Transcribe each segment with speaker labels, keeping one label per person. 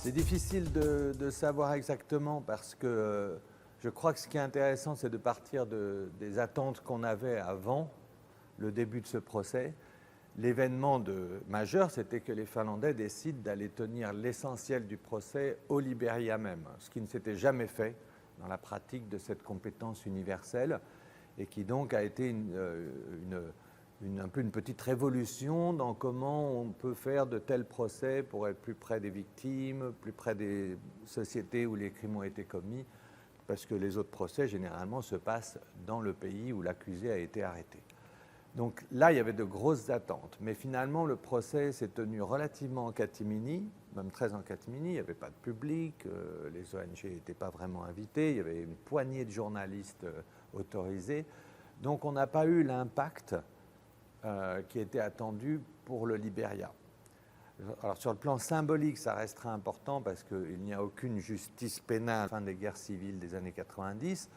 Speaker 1: C'est difficile de savoir exactement parce que je crois que ce qui est intéressant, c'est de partir des attentes qu'on avait avant le début de ce procès. L'événement majeur, c'était que les Finlandais décident d'aller tenir l'essentiel du procès au Libéria même, ce qui ne s'était jamais fait dans la pratique de cette compétence universelle et qui donc a été un peu une petite révolution dans comment on peut faire de tels procès pour être plus près des victimes, plus près des sociétés où les crimes ont été commis, parce que les autres procès, généralement, se passent dans le pays où l'accusé a été arrêté. Donc là, il y avait de grosses attentes. Mais finalement, le procès s'est tenu relativement en catimini, même très en catimini. Il n'y avait pas de public, les ONG n'étaient pas vraiment invités, il y avait une poignée de journalistes autorisés. Donc on n'a pas eu l'impact qui était attendu pour le Libéria. Alors sur le plan symbolique, ça restera important parce qu'il n'y a aucune justice pénale à la fin des guerres civiles des années 90.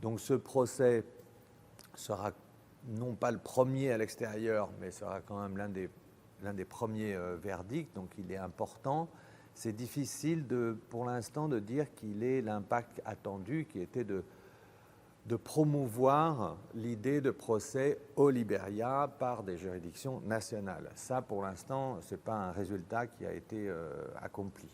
Speaker 1: Donc ce procès sera non pas le premier à l'extérieur, mais sera quand même l'un des premiers verdicts, donc il est important. C'est difficile pour l'instant de dire qu'il ait l'impact attendu qui était de promouvoir l'idée de procès au Libéria par des juridictions nationales. Ça, pour l'instant, ce n'est pas un résultat qui a été accompli.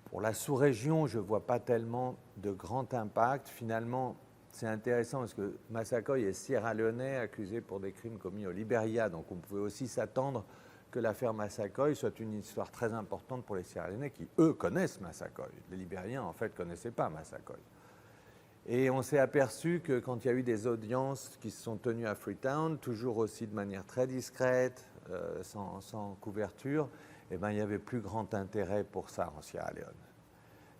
Speaker 1: Pour la sous-région, je ne vois pas tellement de grand impact. Finalement, c'est intéressant parce que Massacoy est sierra-léonais accusé pour des crimes commis au Libéria. Donc on pouvait aussi s'attendre que l'affaire Massacoy soit une histoire très importante pour les sierra-léonais qui, eux, connaissent Massacoy. Les Libériens, en fait, ne connaissaient pas Massacoy. Et on s'est aperçu que quand il y a eu des audiences qui se sont tenues à Freetown, toujours aussi de manière très discrète, sans couverture, eh ben, il n'y avait plus grand intérêt pour ça en Sierra Leone.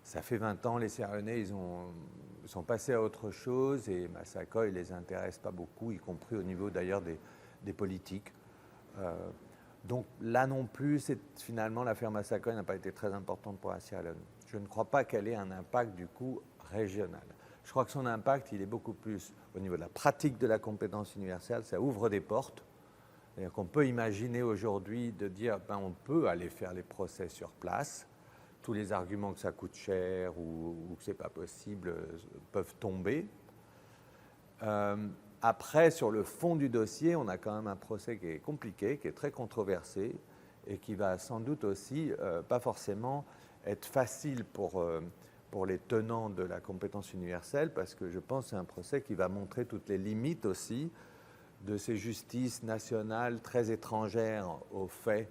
Speaker 1: Ça fait 20 ans, les Sierra-Léonais, ils sont passés à autre chose et Massacoy ne les intéresse pas beaucoup, y compris au niveau d'ailleurs des politiques. Donc là non plus, finalement, l'affaire Massacoy n'a pas été très importante pour la Sierra Leone. Je ne crois pas qu'elle ait un impact du coup régional. Je crois que son impact, il est beaucoup plus au niveau de la pratique de la compétence universelle. Ça ouvre des portes. C'est-à-dire qu'on peut imaginer aujourd'hui de dire ben, on peut aller faire les procès sur place. Tous les arguments que ça coûte cher ou que ce n'est pas possible peuvent tomber. Après, sur le fond du dossier, on a quand même un procès qui est compliqué, qui est très controversé et qui va sans doute aussi pas forcément être facile pour les tenants de la compétence universelle, parce que je pense que c'est un procès qui va montrer toutes les limites aussi de ces justices nationales très étrangères aux faits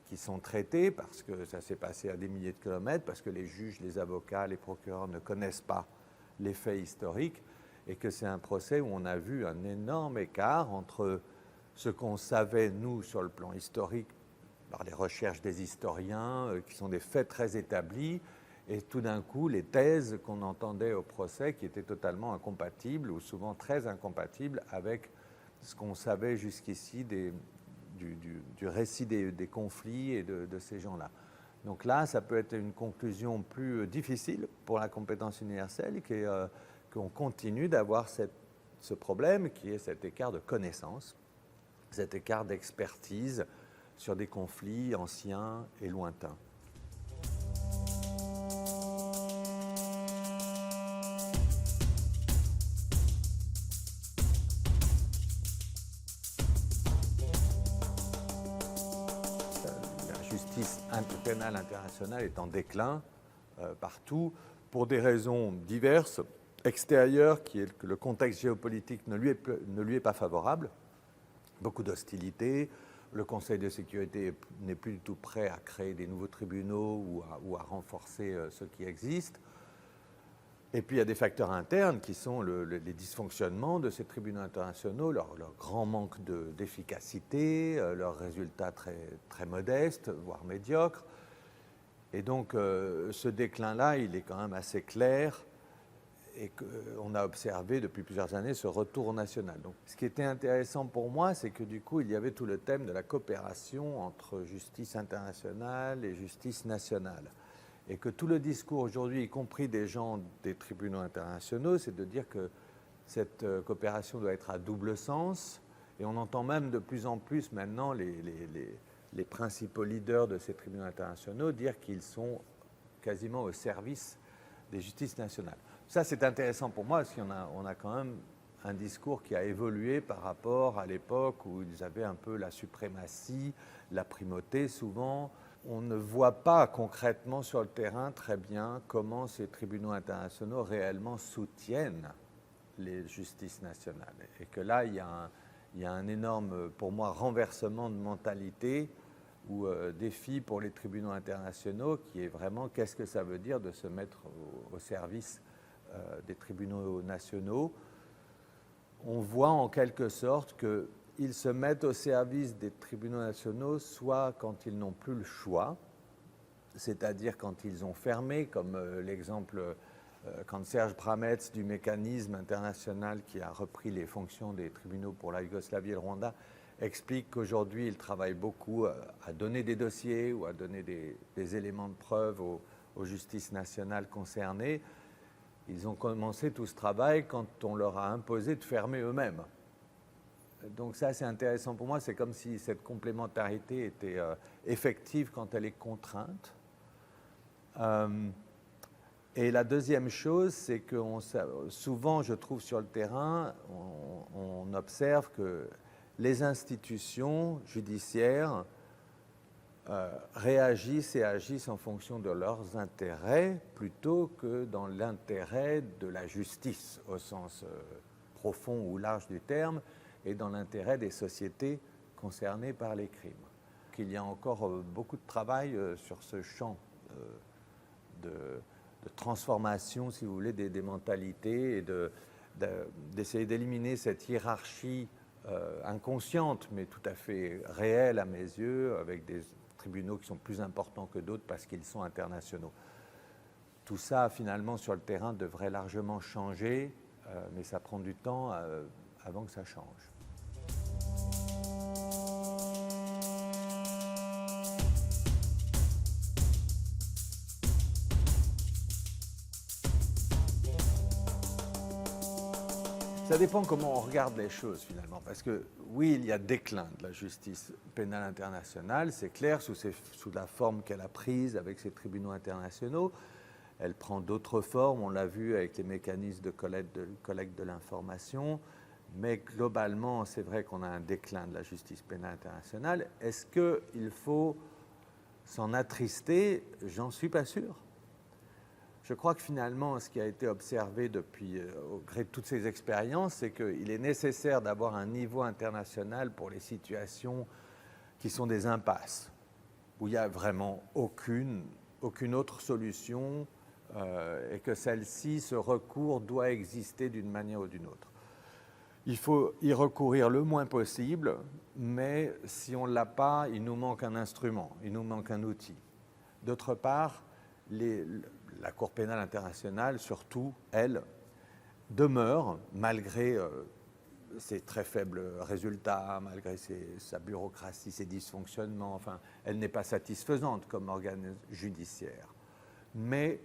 Speaker 1: qui sont traités, parce que ça s'est passé à des milliers de kilomètres, parce que les juges, les avocats, les procureurs ne connaissent pas les faits historiques, et que c'est un procès où on a vu un énorme écart entre ce qu'on savait, nous, sur le plan historique, par les recherches des historiens, qui sont des faits très établis, et tout d'un coup, les thèses qu'on entendait au procès qui étaient totalement incompatibles, ou souvent très incompatibles, avec ce qu'on savait jusqu'ici du récit des conflits et de ces gens-là. Donc là, ça peut être une conclusion plus difficile pour la compétence universelle, qu'on continue d'avoir ce problème qui est cet écart de connaissance, cet écart d'expertise sur des conflits anciens et lointains. La justice pénale internationale est en déclin partout pour des raisons diverses, extérieures, qui est que le contexte géopolitique ne lui est pas favorable, beaucoup d'hostilité. Le Conseil de sécurité n'est plus du tout prêt à créer des nouveaux tribunaux ou à renforcer ceux qui existent. Et puis il y a des facteurs internes qui sont les dysfonctionnements de ces tribunaux internationaux, leur grand manque d'efficacité, leurs résultats très, très modestes, voire médiocres. Et donc ce déclin-là, il est quand même assez clair et qu'on a observé depuis plusieurs années ce retour au national. Donc, ce qui était intéressant pour moi, c'est que du coup, il y avait tout le thème de la coopération entre justice internationale et justice nationale. Et que tout le discours aujourd'hui, y compris des gens des tribunaux internationaux, c'est de dire que cette coopération doit être à double sens. Et on entend même de plus en plus maintenant les principaux leaders de ces tribunaux internationaux dire qu'ils sont quasiment au service des justices nationales. Ça, c'est intéressant pour moi parce qu'on a quand même un discours qui a évolué par rapport à l'époque où ils avaient un peu la suprématie, la primauté souvent. On ne voit pas concrètement sur le terrain très bien comment ces tribunaux internationaux réellement soutiennent les justices nationales. Et que là, il y a un énorme, pour moi, renversement de mentalité ou défi pour les tribunaux internationaux qui est vraiment qu'est-ce que ça veut dire de se mettre au service des tribunaux nationaux. On voit en quelque sorte qu'ils se mettent au service des tribunaux nationaux soit quand ils n'ont plus le choix, c'est-à-dire quand ils ont fermé, comme l'exemple quand Serge Bramets du mécanisme international qui a repris les fonctions des tribunaux pour la Yougoslavie et le Rwanda explique qu'aujourd'hui il travaille beaucoup à donner des dossiers ou à donner des éléments de preuve aux justices nationales concernées. Ils ont commencé tout ce travail quand on leur a imposé de fermer eux-mêmes. Donc ça, c'est intéressant pour moi. C'est comme si cette complémentarité était effective quand elle est contrainte. Et la deuxième chose, c'est que souvent, je trouve sur le terrain, on observe que les institutions judiciaires réagissent et agissent en fonction de leurs intérêts plutôt que dans l'intérêt de la justice au sens profond ou large du terme et dans l'intérêt des sociétés concernées par les crimes. Il y a encore beaucoup de travail sur ce champ de transformation, si vous voulez, des mentalités et d'essayer d'éliminer cette hiérarchie inconsciente, mais tout à fait réelle à mes yeux, avec des tribunaux qui sont plus importants que d'autres parce qu'ils sont internationaux. Tout ça, finalement, sur le terrain, devrait largement changer, mais ça prend du temps avant que ça change. Ça dépend comment on regarde les choses finalement, parce que oui, il y a déclin de la justice pénale internationale, c'est clair, sous la forme qu'elle a prise avec ces tribunaux internationaux. Elle prend d'autres formes, on l'a vu avec les mécanismes de collecte de l'information, mais globalement, c'est vrai qu'on a un déclin de la justice pénale internationale. Est-ce qu'il faut s'en attrister? J'en suis pas sûr. Je crois que finalement, ce qui a été observé depuis, au gré de toutes ces expériences, c'est qu'il est nécessaire d'avoir un niveau international pour les situations qui sont des impasses, où il n'y a vraiment aucune autre solution et que celle-ci, ce recours doit exister d'une manière ou d'une autre. Il faut y recourir le moins possible, mais si on ne l'a pas, il nous manque un instrument, il nous manque un outil. D'autre part, la Cour pénale internationale, surtout, elle, demeure, malgré ses très faibles résultats, malgré sa bureaucratie, ses dysfonctionnements, enfin, elle n'est pas satisfaisante comme organe judiciaire. Mais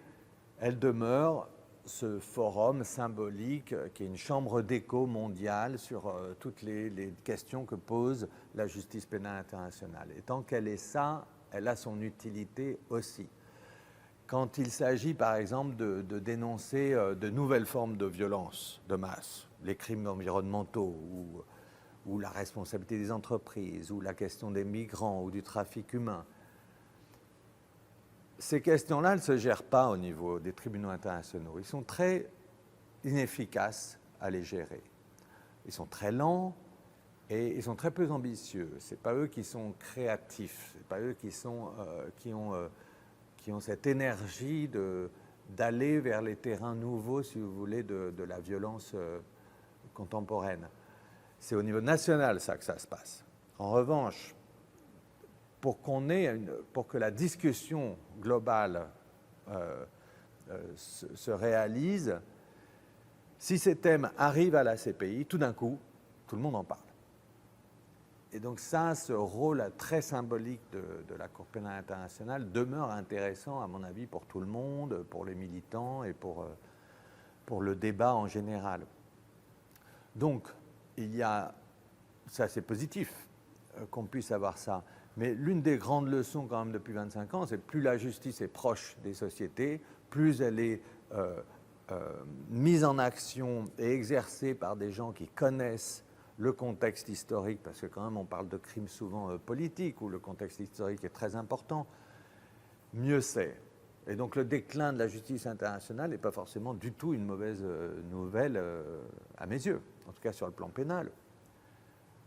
Speaker 1: elle demeure ce forum symbolique qui est une chambre d'écho mondiale sur toutes les questions que pose la justice pénale internationale. Et tant qu'elle est ça, elle a son utilité aussi. Quand il s'agit, par exemple, de dénoncer de nouvelles formes de violence de masse, les crimes environnementaux ou la responsabilité des entreprises ou la question des migrants ou du trafic humain, ces questions-là ne se gèrent pas au niveau des tribunaux internationaux. Ils sont très inefficaces à les gérer. Ils sont très lents et ils sont très peu ambitieux. Ce n'est pas eux qui sont créatifs, ce n'est pas eux qui ont cette énergie d'aller vers les terrains nouveaux, si vous voulez, de la violence contemporaine. C'est au niveau national, ça, que ça se passe. En revanche, pour que la discussion globale se réalise, si ces thèmes arrivent à la CPI, tout d'un coup, tout le monde en parle. Et donc ça, ce rôle très symbolique de la Cour pénale internationale demeure intéressant, à mon avis, pour tout le monde, pour les militants et pour le débat en général. Donc, ça c'est positif. qu'on puisse avoir ça. Mais l'une des grandes leçons quand même depuis 25 ans, c'est plus la justice est proche des sociétés, plus elle est mise en action et exercée par des gens qui connaissent le contexte historique, parce que quand même on parle de crimes souvent politiques, où le contexte historique est très important, mieux c'est. Et donc le déclin de la justice internationale n'est pas forcément du tout une mauvaise nouvelle à mes yeux, en tout cas sur le plan pénal.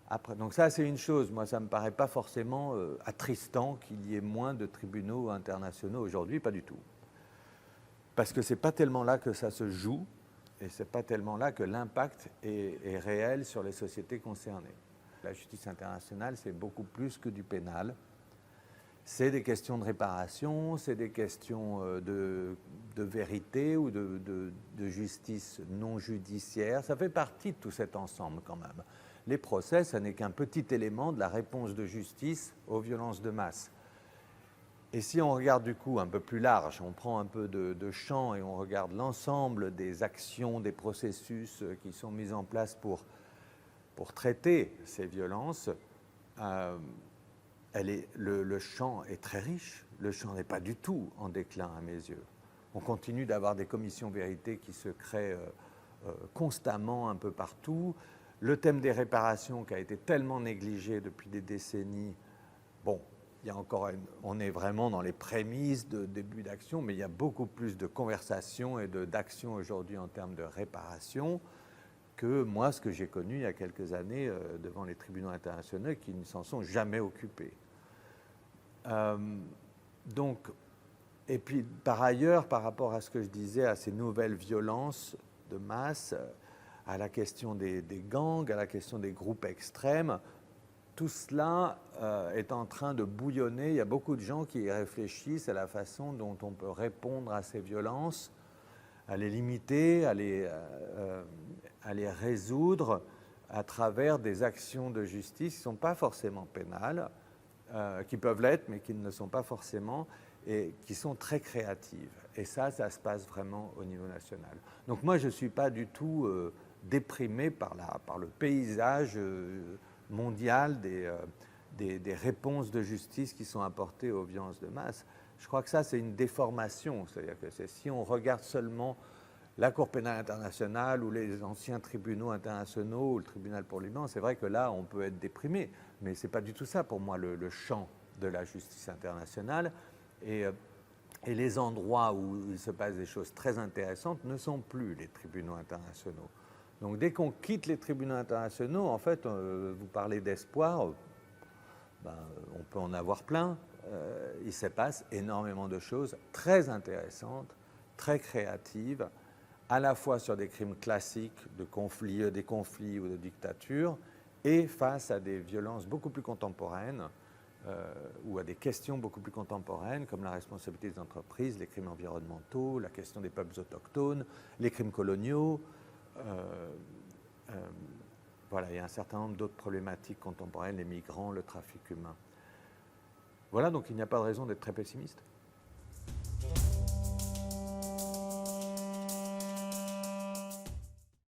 Speaker 1: Après, donc ça c'est une chose, moi ça ne me paraît pas forcément attristant qu'il y ait moins de tribunaux internationaux aujourd'hui, pas du tout. Parce que ce n'est pas tellement là que ça se joue, et ce n'est pas tellement là que l'impact est réel sur les sociétés concernées. La justice internationale, c'est beaucoup plus que du pénal. C'est des questions de réparation, c'est des questions de vérité ou de justice non judiciaire. Ça fait partie de tout cet ensemble quand même. Les procès, ça n'est qu'un petit élément de la réponse de justice aux violences de masse. Et si on regarde du coup un peu plus large, on prend un peu de champ et on regarde l'ensemble des actions, des processus qui sont mis en place pour traiter ces violences, le champ est très riche. Le champ n'est pas du tout en déclin à mes yeux. On continue d'avoir des commissions vérité qui se créent constamment un peu partout. Le thème des réparations qui a été tellement négligé depuis des décennies, bon, il y a encore on est vraiment dans les prémices de début d'action, mais il y a beaucoup plus de conversations et d'action aujourd'hui en termes de réparation que moi, ce que j'ai connu il y a quelques années devant les tribunaux internationaux qui ne s'en sont jamais occupés. Donc, et puis par ailleurs, par rapport à ce que je disais, à ces nouvelles violences de masse, à la question des gangs, à la question des groupes extrêmes, tout cela est en train de bouillonner. Il y a beaucoup de gens qui réfléchissent à la façon dont on peut répondre à ces violences, à les limiter, à les résoudre à travers des actions de justice qui ne sont pas forcément pénales, qui peuvent l'être, mais qui ne le sont pas forcément, et qui sont très créatives. Et ça se passe vraiment au niveau national. Donc moi, je ne suis pas du tout déprimé par le paysage mondial des réponses de justice qui sont apportées aux violences de masse. Je crois que ça, c'est une déformation. C'est-à-dire que si on regarde seulement la Cour pénale internationale ou les anciens tribunaux internationaux ou le tribunal pour l'humain, c'est vrai que là, on peut être déprimé. Mais ce n'est pas du tout ça, pour moi, le champ de la justice internationale. Et les endroits où il se passe des choses très intéressantes ne sont plus les tribunaux internationaux. Donc dès qu'on quitte les tribunaux internationaux, en fait, vous parlez d'espoir, on peut en avoir plein. Il se passe énormément de choses très intéressantes, très créatives, à la fois sur des crimes classiques de conflits, des conflits ou de dictatures, et face à des violences beaucoup plus contemporaines, ou à des questions beaucoup plus contemporaines, comme la responsabilité des entreprises, les crimes environnementaux, la question des peuples autochtones, les crimes coloniaux. Voilà, il y a un certain nombre d'autres problématiques contemporaines, les migrants, le trafic humain. Voilà, donc il n'y a pas de raison d'être très pessimiste.